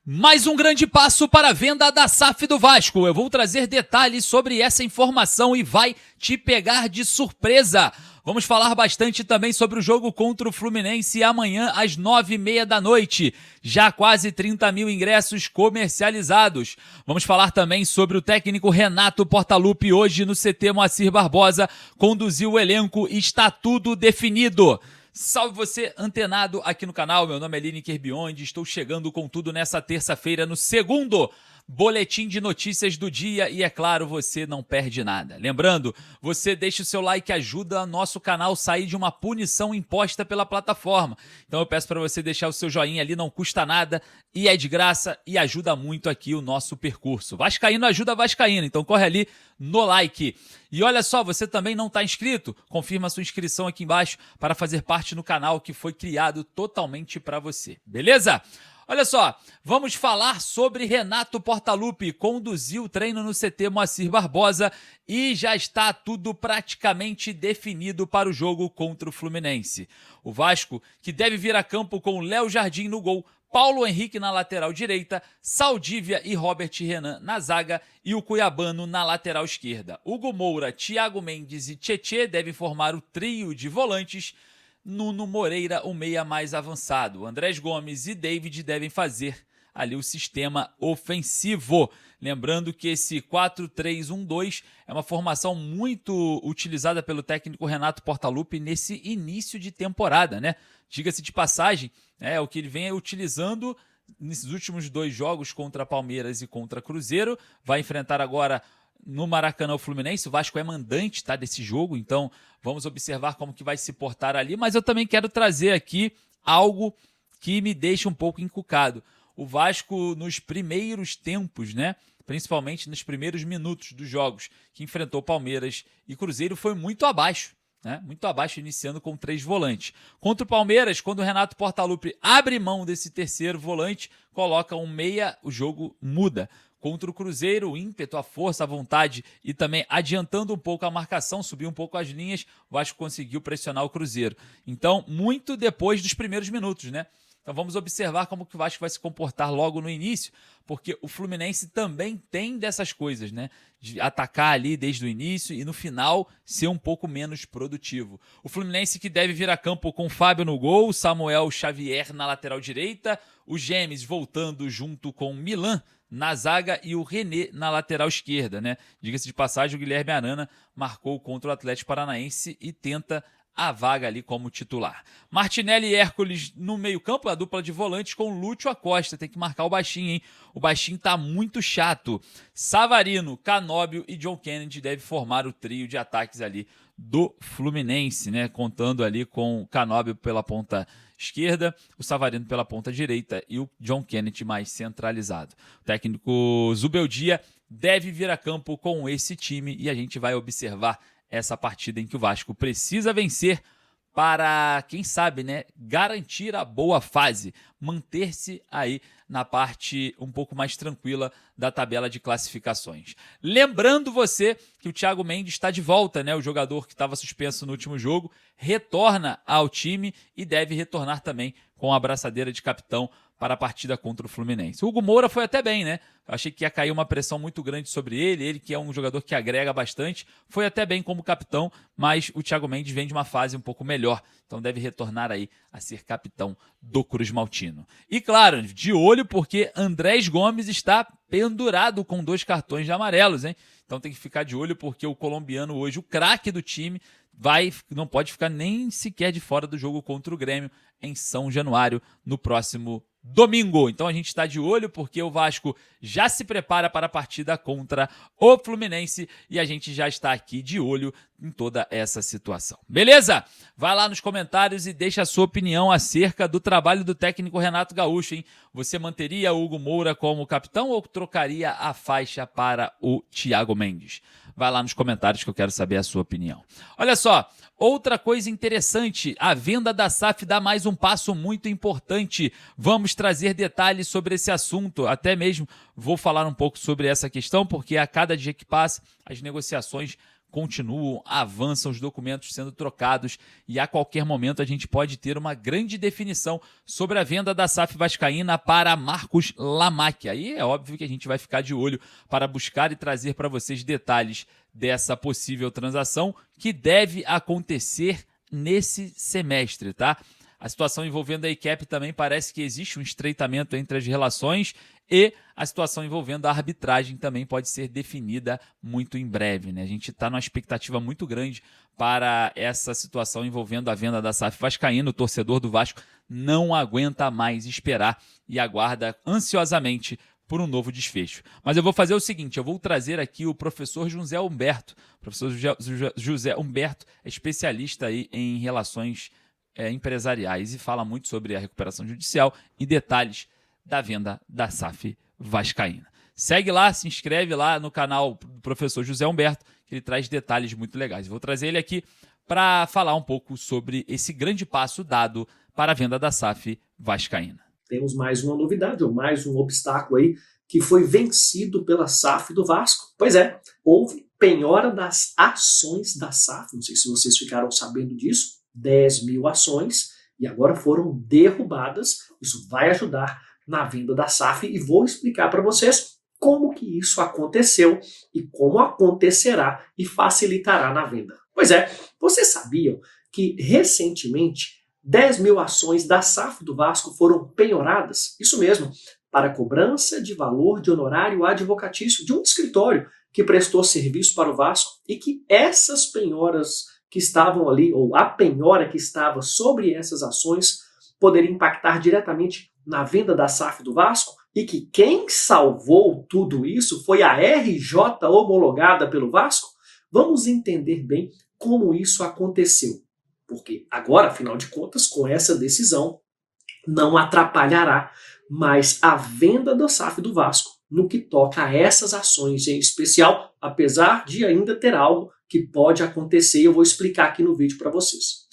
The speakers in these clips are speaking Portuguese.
Mais um grande passo para a venda da SAF do Vasco. Eu vou trazer detalhes sobre essa informação e vai te pegar de surpresa. Vamos falar bastante também sobre o jogo contra o Fluminense amanhã às 9h30 da noite. Já quase 30 mil ingressos comercializados. Vamos falar também sobre o técnico Renato Portaluppi hoje no CT Moacir Barbosa. Conduziu o elenco e está tudo definido. Salve você antenado aqui no canal, meu nome é Lineker Biondi, estou chegando com tudo nessa terça-feira no segundo boletim de notícias do dia e é claro, você não perde nada. Lembrando, você deixa o seu like, ajuda o nosso canal a sair de uma punição imposta pela plataforma. Então eu peço para você deixar o seu joinha ali, não custa nada e é de graça e ajuda muito aqui o nosso percurso. Vascaíno ajuda Vascaíno, então corre ali no like. E olha só, você também não está inscrito? Confirma a sua inscrição aqui embaixo para fazer parte no canal que foi criado totalmente para você, beleza? Olha só, vamos falar sobre Renato Portaluppi, conduziu o treino no CT Moacir Barbosa e já está tudo praticamente definido para o jogo contra o Fluminense. O Vasco, que deve vir a campo com Léo Jardim no gol, Paulo Henrique na lateral direita, Saldívia e Robert Renan na zaga e o Cuiabano na lateral esquerda. Hugo Moura, Thiago Mendes e Tietê devem formar o trio de volantes. Nuno Moreira, o meia mais avançado. Andrés Gomes e David devem fazer ali o sistema ofensivo. Lembrando que esse 4-3-1-2 é uma formação muito utilizada pelo técnico Renato Portaluppi nesse início de temporada, né? Diga-se de passagem, é o que ele vem utilizando nesses últimos dois jogos contra Palmeiras e contra Cruzeiro. Vai enfrentar agora no Maracanã o Fluminense. O Vasco é mandante, tá, desse jogo, então vamos observar como que vai se portar ali, mas eu também quero trazer aqui algo que me deixa um pouco encucado. O Vasco nos primeiros tempos, né, principalmente nos primeiros minutos dos jogos que enfrentou Palmeiras e Cruzeiro, foi muito abaixo, né, muito abaixo, iniciando com 3 volantes. Contra o Palmeiras, quando o Renato Portaluppi abre mão desse terceiro volante, coloca um meia, o jogo muda. Contra o Cruzeiro, o ímpeto, a força, a vontade e também adiantando um pouco a marcação, subiu um pouco as linhas, o Vasco conseguiu pressionar o Cruzeiro. Então, muito depois dos primeiros minutos, né? Então vamos observar como que o Vasco vai se comportar logo no início, porque o Fluminense também tem dessas coisas, né? De atacar ali desde o início e no final ser um pouco menos produtivo. O Fluminense que deve vir a campo com o Fábio no gol, Samuel Xavier na lateral direita, o Gemes voltando junto com o Milan na zaga e o René na lateral esquerda, né? Diga-se de passagem, o Guilherme Arana marcou contra o Atlético Paranaense e tenta a vaga ali como titular. Martinelli e Hércules no meio-campo, a dupla de volantes com Lúcio Acosta. Tem que marcar o baixinho, hein? O baixinho tá muito chato. Savarino, Canóbio e John Kennedy devem formar o trio de ataques ali do Fluminense, né? Contando ali com o Canóbio pela ponta esquerda, o Savarino pela ponta direita e o John Kennedy mais centralizado. O técnico Zubeldia deve vir a campo com esse time e a gente vai observar essa partida em que o Vasco precisa vencer para, quem sabe, né, garantir a boa fase, manter-se aí na parte um pouco mais tranquila da tabela de classificações. Lembrando você que o Thiago Mendes está de volta, né, o jogador que estava suspenso no último jogo, retorna ao time e deve retornar também com a abraçadeira de capitão para a partida contra o Fluminense. O Hugo Moura foi até bem, né? Eu achei que ia cair uma pressão muito grande sobre ele que é um jogador que agrega bastante, foi até bem como capitão, mas o Thiago Mendes vem de uma fase um pouco melhor, então deve retornar aí a ser capitão do Cruz Maltino. E claro, de olho porque Andrés Gomes está pendurado com 2 cartões de amarelos, hein? Então tem que ficar de olho porque o colombiano hoje, o craque do time, não pode ficar nem sequer de fora do jogo contra o Grêmio em São Januário no próximo domingo. Então a gente está de olho porque o Vasco já se prepara para a partida contra o Fluminense e a gente já está aqui de olho em toda essa situação. Beleza? Vai lá nos comentários e deixa a sua opinião acerca do trabalho do técnico Renato Gaúcho, hein? Você manteria o Hugo Moura como capitão ou trocaria a faixa para o Thiago Mendes? Vai lá nos comentários que eu quero saber a sua opinião. Olha só, outra coisa interessante, a venda da SAF dá mais um passo muito importante. Vamos trazer detalhes sobre esse assunto, até mesmo vou falar um pouco sobre essa questão, porque a cada dia que passa, as negociações continuam, avançam, os documentos sendo trocados e a qualquer momento a gente pode ter uma grande definição sobre a venda da SAF Vascaína para Marcos Lamack. Aí é óbvio que a gente vai ficar de olho para buscar e trazer para vocês detalhes dessa possível transação que deve acontecer nesse semestre, tá? A situação envolvendo a ICAP também parece que existe um estreitamento entre as relações e a situação envolvendo a arbitragem também pode ser definida muito em breve, né? A gente está numa expectativa muito grande para essa situação envolvendo a venda da SAF Vascaína. O torcedor do Vasco não aguenta mais esperar e aguarda ansiosamente por um novo desfecho. Mas eu vou fazer o seguinte, eu vou trazer aqui o professor José Humberto. O professor José Humberto é especialista aí em relações empresariais e fala muito sobre a recuperação judicial e detalhes da venda da SAF Vascaína. Segue lá, se inscreve lá no canal do professor José Humberto, que ele traz detalhes muito legais. Vou trazer ele aqui para falar um pouco sobre esse grande passo dado para a venda da SAF Vascaína. Temos mais uma novidade, ou mais um obstáculo aí, que foi vencido pela SAF do Vasco. Pois é, houve penhora das ações da SAF, não sei se vocês ficaram sabendo disso, 10 mil ações, e agora foram derrubadas. Isso vai ajudar na venda da SAF e vou explicar para vocês como que isso aconteceu e como acontecerá e facilitará na venda. Pois é, vocês sabiam que recentemente 10 mil ações da SAF do Vasco foram penhoradas? Isso mesmo, para cobrança de valor de honorário advocatício de um escritório que prestou serviço para o Vasco e que essas penhoras que estavam ali, ou a penhora que estava sobre essas ações, poderia impactar diretamente na venda da SAF do Vasco e que quem salvou tudo isso foi a RJ homologada pelo Vasco? Vamos entender bem como isso aconteceu. Porque agora, afinal de contas, com essa decisão, não atrapalhará mais a venda da SAF do Vasco no que toca a essas ações em especial, apesar de ainda ter algo que pode acontecer e eu vou explicar aqui no vídeo para vocês.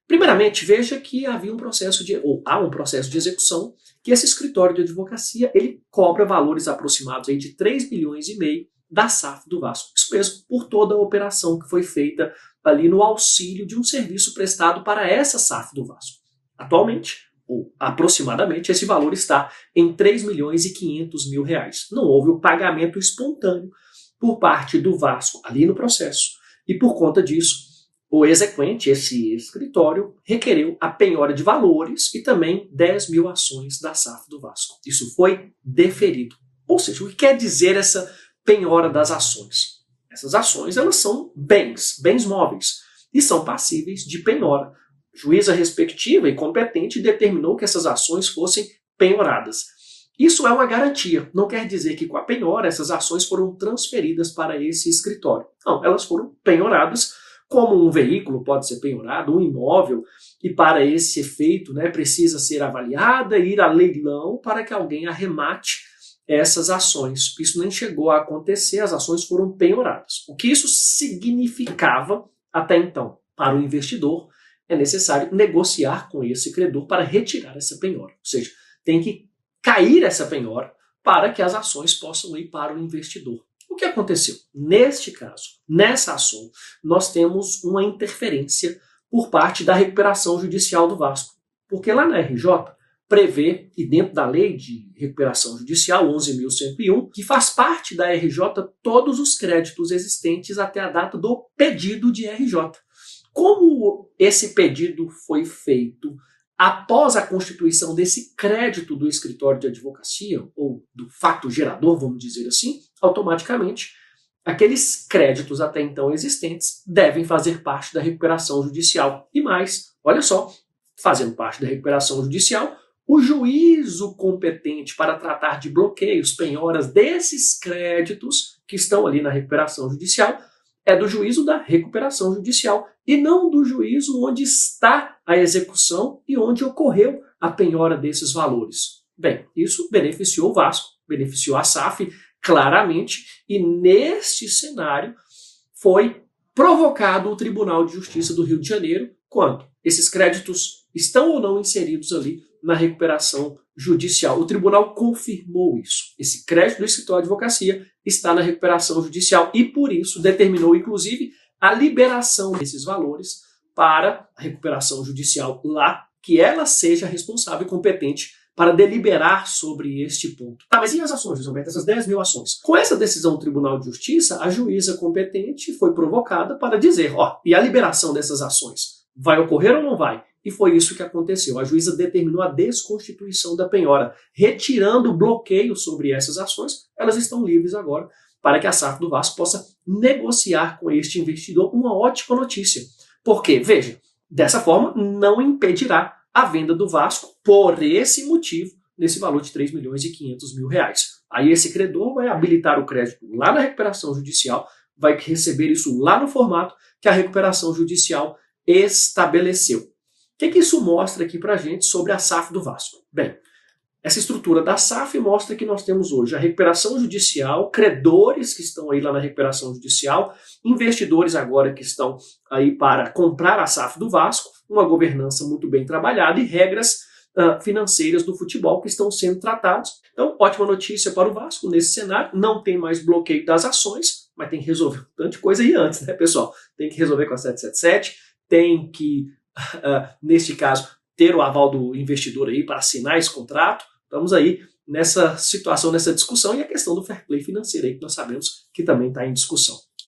Primeiramente, veja que há um processo de execução que esse escritório de advocacia ele cobra valores aproximados aí de 3,5 milhões da SAF do Vasco. Isso mesmo, por toda a operação que foi feita ali no auxílio de um serviço prestado para essa SAF do Vasco. Atualmente, ou aproximadamente, esse valor está em 3 milhões e 500 mil reais. Não houve o pagamento espontâneo por parte do Vasco ali no processo. E por conta disso, o exequente, esse escritório, requereu a penhora de valores e também 10 mil ações da SAF do Vasco. Isso foi deferido. Ou seja, o que quer dizer essa penhora das ações? Essas ações elas são bens móveis, e são passíveis de penhora. A juíza respectiva e competente determinou que essas ações fossem penhoradas. Isso é uma garantia, não quer dizer que com a penhora essas ações foram transferidas para esse escritório. Não, elas foram penhoradas como um veículo pode ser penhorado, um imóvel, e para esse efeito precisa ser avaliada e ir a leilão para que alguém arremate essas ações. Isso nem chegou a acontecer, as ações foram penhoradas. O que isso significava até então? Para o investidor, é necessário negociar com esse credor para retirar essa penhora. Ou seja, tem que cair essa penhora para que as ações possam ir para o investidor. O que aconteceu? Neste caso, nessa ação, nós temos uma interferência por parte da recuperação judicial do Vasco. Porque lá na RJ prevê, e dentro da lei de recuperação judicial 11.101, que faz parte da RJ todos os créditos existentes até a data do pedido de RJ. Como esse pedido foi feito após a constituição desse crédito do escritório de advocacia, ou do fato gerador, vamos dizer assim, automaticamente, aqueles créditos até então existentes devem fazer parte da recuperação judicial. E mais, olha só, fazendo parte da recuperação judicial, o juízo competente para tratar de bloqueios, penhoras desses créditos que estão ali na recuperação judicial é do juízo da recuperação judicial e não do juízo onde está a execução e onde ocorreu a penhora desses valores. Bem, isso beneficiou o Vasco, beneficiou a SAF claramente e neste cenário foi provocado o Tribunal de Justiça do Rio de Janeiro quando esses créditos estão ou não inseridos ali na recuperação judicial. O tribunal confirmou isso. Esse crédito do escritório de advocacia está na recuperação judicial e, por isso, determinou, inclusive, a liberação desses valores para a recuperação judicial lá, que ela seja responsável e competente para deliberar sobre este ponto. Tá, mas e as ações, Roberto? Essas 10 mil ações? Com essa decisão do Tribunal de Justiça, a juíza competente foi provocada para dizer, e a liberação dessas ações? Vai ocorrer ou não vai? E foi isso que aconteceu. A juíza determinou a desconstituição da penhora, retirando o bloqueio sobre essas ações. Elas estão livres agora para que a SAF do Vasco possa negociar com este investidor. Uma ótima notícia. Porque, veja, dessa forma não impedirá a venda do Vasco por esse motivo, nesse valor de 3 milhões e 500 mil reais. Aí esse credor vai habilitar o crédito lá na recuperação judicial, vai receber isso lá no formato que a recuperação judicial estabeleceu. O que isso mostra aqui pra gente sobre a SAF do Vasco? Bem, essa estrutura da SAF mostra que nós temos hoje a recuperação judicial, credores que estão aí lá na recuperação judicial, investidores agora que estão aí para comprar a SAF do Vasco, uma governança muito bem trabalhada e regras financeiras do futebol que estão sendo tratados. Então, ótima notícia para o Vasco nesse cenário, não tem mais bloqueio das ações, mas tem que resolver tanta coisa aí antes, né, pessoal? Tem que resolver com a 777, tem que, neste caso, ter o aval do investidor aí para assinar esse contrato. Estamos aí nessa situação, nessa discussão, e a questão do fair play financeiro aí, que nós sabemos que também está em discussão.